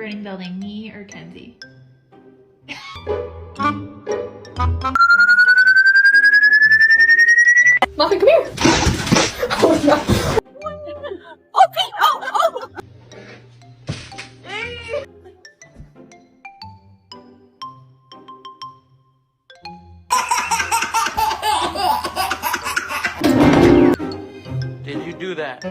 burning building, me or Kenzie? Muffin, come here. Oh no. Oh, Pete! Oh! Did you do that?